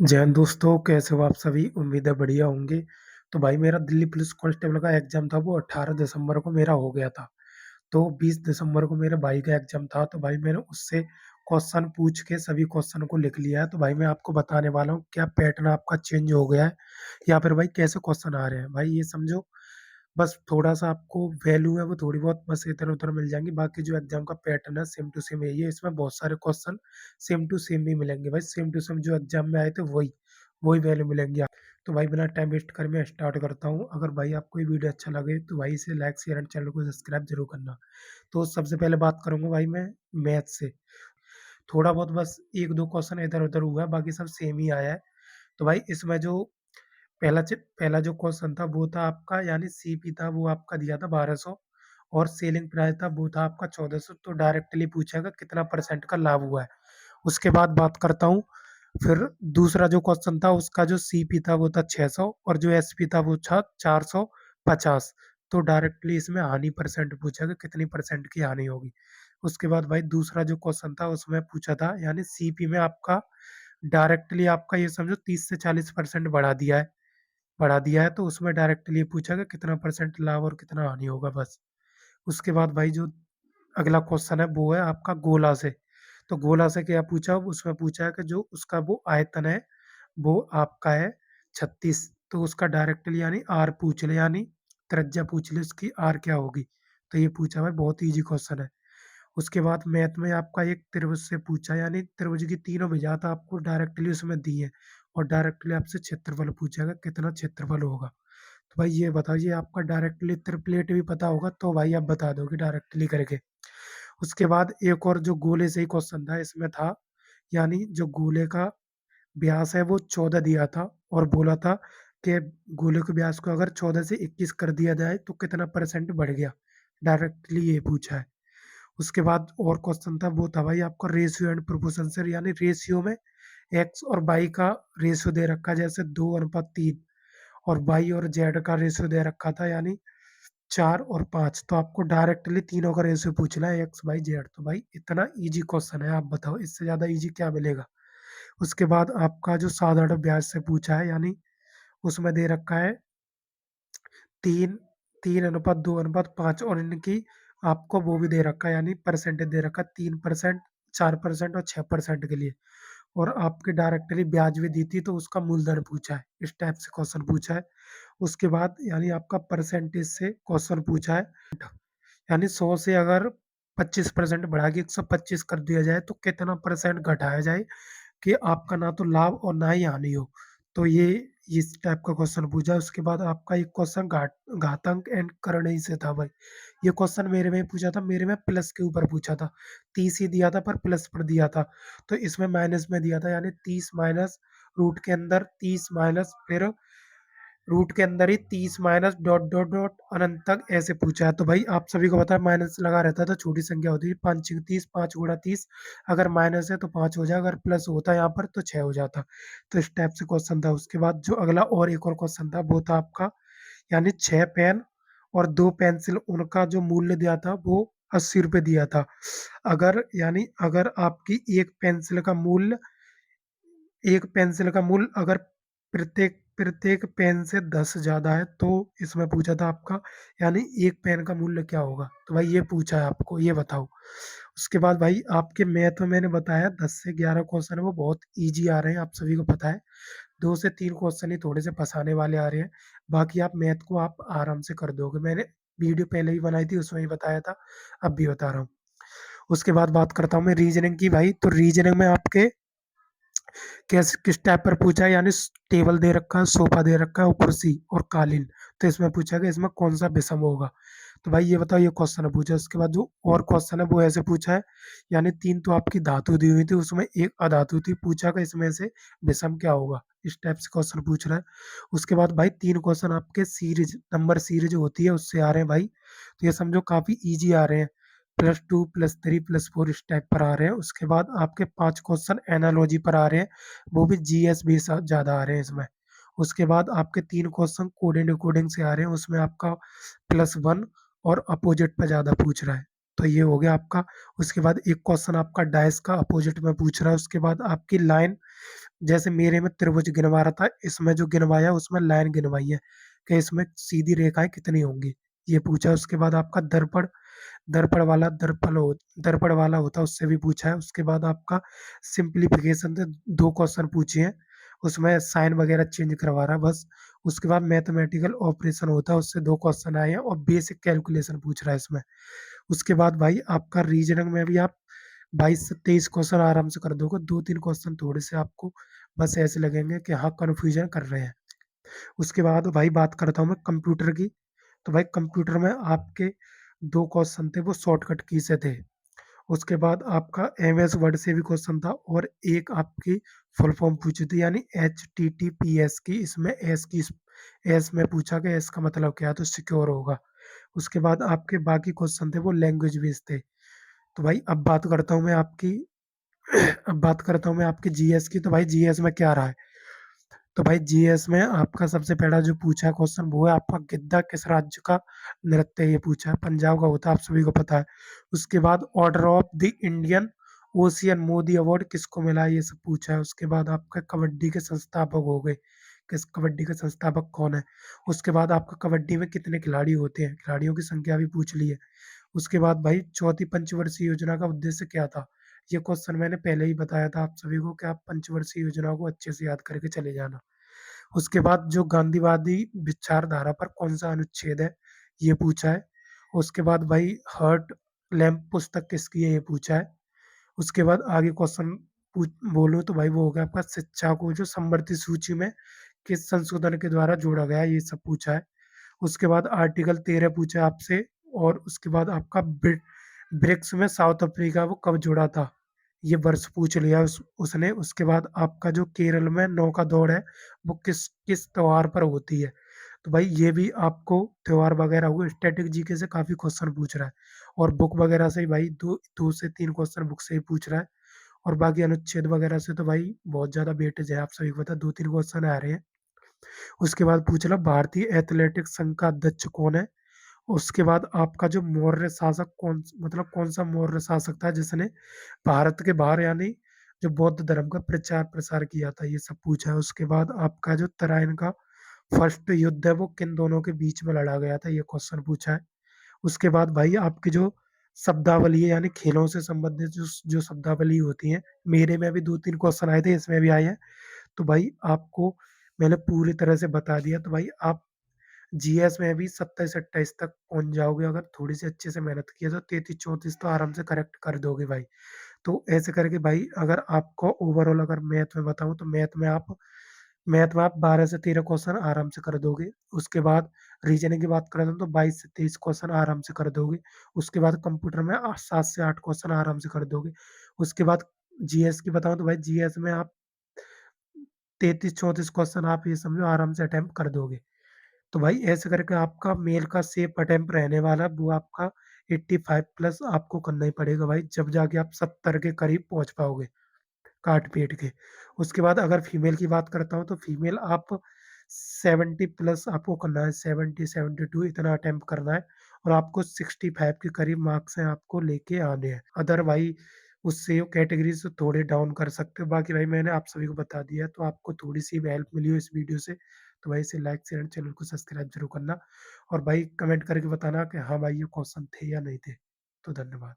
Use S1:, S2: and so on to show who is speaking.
S1: जय हिंद दोस्तों, कैसे हो आप सभी? उम्मीद है बढ़िया होंगे। तो भाई मेरा दिल्ली पुलिस कांस्टेबल का एग्जाम था, वो 18 दिसंबर को मेरा हो गया था। तो 20 दिसंबर को मेरे भाई का एग्जाम था, तो भाई मैंने उससे क्वेश्चन पूछ के सभी क्वेश्चन को लिख लिया है। तो भाई मैं आपको बताने वाला हूँ क्या पैटर्न आपका चेंज हो गया है या फिर भाई कैसे क्वेश्चन आ रहे हैं। भाई ये समझो, बस थोड़ा सा आपको वैल्यू है वो थोड़ी बहुत बस इधर उधर मिल जाएंगी, बाकी जो एग्जाम का पैटर्न है सेम टू सेम यही है। इसमें बहुत सारे क्वेश्चन सेम टू सेम भी मिलेंगे भाई, सेम टू सेम जो एग्जाम में आए थे वही वही वैल्यू मिलेंगी आप। तो भाई बिना टाइम वेस्ट कर मैं स्टार्ट करता हूँ। अगर भाई आपको ये वीडियो अच्छा लगे तो भाई इसे लाइक शेयर एंड चैनल को सब्सक्राइब जरूर करना। तो सबसे पहले बात करूंगा भाई मैं मैथ से। थोड़ा बहुत बस एक दो क्वेश्चन इधर उधर हुआ है, बाकी सब सेम ही आया है। तो भाई इसमें जो पहला जो क्वेश्चन था वो था आपका, यानी सीपी था वो आपका दिया था 1200 और सेलिंग प्राइस था वो था आपका 1400। तो डायरेक्टली पूछेगा कितना परसेंट का लाभ हुआ है। उसके बाद बात करता हूँ फिर दूसरा जो क्वेश्चन था उसका जो सीपी था वो था 600 और जो एसपी था वो था 450। तो डायरेक्टली इसमें हानि परसेंट पूछेगा कितनी परसेंट की हानि होगी। उसके बाद भाई दूसरा जो क्वेश्चन था उसमें पूछा था, यानी सीपी में आपका डायरेक्टली आपका ये समझो 30 से 40% बढ़ा दिया है तो उसमें डायरेक्टली पूछा कि कितना परसेंट लाभ और कितना हानि होगा बस। उसके बाद भाई जो अगला क्वेश्चन है वो है आपका गोला से। तो गोला से क्या पूछा, उसमें पूछा है कि जो उसका वो आयतन है वो आपका है 36। तो उसका डायरेक्टली यानी आर पूछ ले, यानी त्रिज्या पूछ ले उसकी आर क्या होगी। तो ये पूछा भाई, बहुत इजी क्वेश्चन है। उसके बाद मैथ में आपका एक त्रिभुज से पूछा, यानी त्रिभुज की तीनों भुजाएं आपको डायरेक्टली उसमें दी है और डायरेक्टली आपसे क्षेत्रफल पूछेगा कितना क्षेत्रफल होगा। तो भाई ये बताइए, आपका डायरेक्टली त्रिप्लेट भी पता होगा तो भाई आप बता दोगे डायरेक्टली करके। उसके बाद एक और जो गोले से ही क्वेश्चन था इसमें था, यानी जो गोले का व्यास है वो 14 दिया था और बोला था कि गोले के व्यास को अगर 14 से 21 कर दिया जाए तो कितना परसेंट बढ़ गया। डायरेक्टली ये पूछा है। उसके बाद और क्वेश्चन था वो था भाई आपका रेशियो एंड प्रोपोर्शन से, यानी रेशियो में एक्स और वाई का रेशियो दे रखा है, जैसे 2:3। और वाई और जेड का रेशियो दे रखा था, यानी 4 और 5। तो आपको डायरेक्टली तीनों का रेशियो पूछना है, एक्स वाई जेड। तो भाई इतना इजी क्वेश्चन है, आप बताओ इससे ज्यादा इजी क्या मिलेगा। उसके बाद आपका जो साधारण ब्याज से पूछा है, यानी उसमें दे रखा है 3:2:5 और इनकी आपको वो भी दे रखा है, यानी परसेंटेज दे रखा है 3%, 4% और 6% के लिए। और आपके डायरेक्टली ब्याज भी दी थी तो उसका मूलधन पूछा है, इस टाइप से क्वेश्चन पूछा है। उसके बाद यानी आपका परसेंटेज से क्वेश्चन पूछा है, यानी 100 से अगर 25% बढ़ा के 125 कर दिया जाए तो कितना परसेंट घटाया जाए कि आपका ना तो लाभ और ना ही हानि हो। तो ये इस टाइप का क्वेश्चन पूछा। उसके बाद आपका एक क्वेश्चन घातांक एंड कर्ण से था भाई। ये क्वेश्चन मेरे में पूछा था, मेरे में प्लस के ऊपर पूछा था। 30 ही दिया था पर प्लस पर दिया था। तो इसमें माइनस में दिया था, यानी 30 माइनस रूट के अंदर 30 माइनस फिर रूट के अंदर ही 30 माइनस डॉट डॉट डॉट अनंत तक ऐसे पूछा है। तो भाई आप सभी को पता है माइनस लगा रहता है तो छोटी संख्या होती है, 5×30, 5×30। अगर माइनस है तो 5 हो जाए, अगर प्लस होता है यहाँ पर तो 6 हो जाता। तो इस टाइप से क्वेश्चन था। उसके बाद जो अगला और एक और क्वेश्चन था वो था आपका, यानी 6 पेन और 2 पेंसिल, उनका जो मूल्य दिया था वो 80 रुपये दिया था। अगर आपकी एक पेंसिल का मूल्य अगर प्रत्येक प्रत्येक पेन से 10 ज्यादा है तो इसमें पूछा था आपका, यानी एक पेन का मूल्य क्या होगा। तो भाई ये पूछा है आपको, ये बताओ। उसके बाद भाई आपके मैथ में मैंने बताया 10 से 11 क्वेश्चन है वो बहुत इजी आ रहे हैं, आप सभी को पता है। 2 से 3 क्वेश्चन ही थोड़े से फंसाने वाले आ रहे हैं, बाकी आप मैथ को आप आराम से कर दोगे। मैंने वीडियो पहले ही बनाई थी उसमें ही बताया था, अब भी बता रहा हूँ। उसके बाद बात करता हूँ मैं रीजनिंग की भाई। तो रीजनिंग में आपके किस टाइप पर पूछा है, यानी टेबल दे रखा है, सोफा दे रखा है और कुर्सी और कालीन। तो इसमें पूछा गया इसमें कौन सा विषम होगा। तो भाई ये बताओ, ये क्वेश्चन है पूछा। उसके बाद जो और क्वेश्चन है वो ऐसे पूछा है, यानी 3 तो आपकी धातु दी हुई थी उसमें एक अधातु थी, पूछा कि इसमें से विषम क्या होगा। इस टाइप से क्वेश्चन पूछ रहा है। उसके बाद भाई 3 क्वेश्चन आपके सीरीज नंबर सीरीज होती है उससे आ रहे हैं भाई। तो ये समझो काफी इजी आ रहे हैं, +2 +3 +4 इस टाइप पर आ रहे हैं। उसके बाद आपके 5 क्वेश्चन एनालॉजी पर आ रहे हैं, वो भी जीएस भी ज्यादा आ रहे हैं इसमें। उसके बाद आपके 3 क्वेश्चन कोड एंड डिकोडिंग से आ रहे हैं, उसमें आपका +1 और अपोजिट पे ज्यादा पूछ रहा है। तो ये हो गया आपका। उसके बाद एक क्वेश्चन आपका डाइस का अपोजिट में पूछ रहा है। उसके बाद आपकी लाइन जैसे मेरे में त्रिभुज गिनवा रहा था, इसमें जो गिनवाया उसमें लाइन गिनवाई है कि इसमें सीधी रेखाएँ कितनी होंगी, ये पूछा। उसके बाद आपका दर्पण दर्पण वाला होता है, उससे भी पूछा है। उसके बाद आपका सिंप्लीफिकेशन से 2 क्वेश्चन पूछे हैं, उसमें साइन वगैरह चेंज करवा रहा है बस। उसके बाद मैथमेटिकल ऑपरेशन होता है, उससे 2 क्वेश्चन आए हैं और बेसिक कैलकुलेशन पूछ रहा है इसमें। उसके बाद भाई आपका रीजनिंग में भी आप 22 से 23 क्वेश्चन आराम से कर दोगे। 2-3 क्वेश्चन थोड़े से आपको बस ऐसे लगेंगे कि हाँ, कन्फ्यूजन कर रहे हैं। उसके बाद भाई बात करता हूँ मैं कंप्यूटर की। तो भाई कंप्यूटर में आपके 2 क्वेश्चन थे, वो शॉर्टकट की से थे। उसके बाद आपका एमएस वर्ड से भी क्वेश्चन था और एक आपकी फुल फॉर्म पूछी थी, यानी एचटीटीपीएस की। इसमें एस में पूछा कि एस का मतलब क्या है, तो सिक्योर होगा। उसके बाद आपके बाकी क्वेश्चन थे वो लैंग्वेज बेस्ड थे। तो भाई अब बात करता हूँ मैं आपकी अब बात करता हूँ मैं आपकी जीएस की। तो भाई जीएस में क्या रहा है? तो भाई जीएस में आपका सबसे पहला जो पूछा क्वेश्चन वो है आपका गिद्धा किस राज्य का नृत्य है, ये पूछा है। पंजाब का होता है, आप सभी को पता है। उसके बाद order of the Indian ocean Modi award किसको मिला है, ये सब पूछा है। उसके बाद आपका कबड्डी के संस्थापक हो गए, किस कबड्डी के संस्थापक कौन है। उसके बाद आपका कबड्डी में कितने खिलाड़ी होते हैं, खिलाड़ियों की संख्या भी पूछ ली है। उसके बाद भाई चौथी पंचवर्षीय योजना का उद्देश्य क्या था, ये क्वेश्चन मैंने पहले ही बताया था आप सभी को कि आप पंचवर्षीय योजना को अच्छे से याद करके चले जाना। उसके बाद जो गांधीवादी विचारधारा पर कौन सा अनुच्छेद है, ये पूछा है। उसके बाद भाई हर्ट लैम्प पुस्तक किसकी है, ये पूछा है। उसके बाद आगे क्वेश्चन बोलो तो भाई वो हो गया आपका शिक्षा को जो समवर्ती सूची में किस संशोधन के द्वारा जोड़ा गया है, ये सब पूछा है। उसके बाद आर्टिकल 13 पूछा है आपसे। और उसके बाद आपका ब्रिक्स में साउथ अफ्रीका वो कब जुड़ा था, ये वर्ष पूछ लिया उसने। उसके बाद आपका जो केरल में नौका दौड़ है वो किस किस त्योहार पर होती है। तो भाई ये भी आपको त्योहार वगैरह हुए, स्टैटिक जीके से काफी क्वेश्चन पूछ रहा है। और बुक वगैरह से भाई 2 से 3 क्वेश्चन बुक से ही पूछ रहा है। और बाकी अनुच्छेद वगैरह से तो भाई बहुत ज्यादा वेटेज है, आप सभी को पता है, 2-3 क्वेश्चन आ रहे हैं। उसके बाद पूछ रहा भारतीय एथलेटिक्स संघ का अध्यक्ष कौन है। उसके बाद आपका जो मौर्य शासक कौन सा मौर्य शासक था जिसने भारत के बाहर यानी जो बौद्ध धर्म का प्रचार प्रसार किया था, ये सब पूछा है। उसके बाद आपका जो तराइन का फर्स्ट युद्ध है वो किन दोनों के बीच में लड़ा गया था, ये क्वेश्चन पूछा है। उसके बाद भाई आपकी जो शब्दावली है यानी खेलों से संबंधित जो जो शब्दावली होती है, मेरे में भी 2-3 क्वेश्चन आए थे, इसमें भी आए हैं। तो भाई आपको मैंने पूरी तरह से बता दिया। तो भाई आप जीएस में भी 27-28 तक पहुंच जाओगे, अगर थोड़ी सी अच्छे से मेहनत किया तो 33-34 तो आराम से करेक्ट कर दोगे भाई। तो ऐसे करके भाई अगर आपको ओवरऑल अगर मैथ में बताऊं तो मैथ में आप 12 से 13 क्वेश्चन आराम से कर दोगे। उसके बाद रीजनिंग की बात करें तो 22 से 23 क्वेश्चन आराम से कर दोगे। उसके बाद कंप्यूटर में 7 से 8 क्वेश्चन आराम से कर दोगे। उसके बाद जीएस की बताऊं तो भाई जीएस में आप 33-34 क्वेश्चन आप ये समझो आराम से अटेम्प्ट कर दोगे। तो भाई ऐसे करके आपका मेल का सेफ अटेम्प्ट रहने वाला है, वो आपका 85 प्लस आपको करना ही पड़ेगा भाई, जब जाके आप 70 के करीब पहुंच पाओगे काट पीट के। उसके बाद अगर फीमेल की बात करता हूँ तो फीमेल आप 70 प्लस आपको करना है, 70-72 इतना अटेम्प्ट करना है। और आपको 65 के करीब मार्क्स हैं आपको लेके आने हैं। अदर भाई उससे कैटेगरी से थोड़े डाउन कर सकते हो। बाकी भाई मैंने आप सभी को बता दिया है, तो आपको थोड़ी सी भी हेल्प मिली हो इस वीडियो से तो भाई इसे लाइक शेयर चैनल को सब्सक्राइब जरूर करना। और भाई कमेंट करके बताना कि हाँ भाई ये क्वेश्चन थे या नहीं थे। तो धन्यवाद।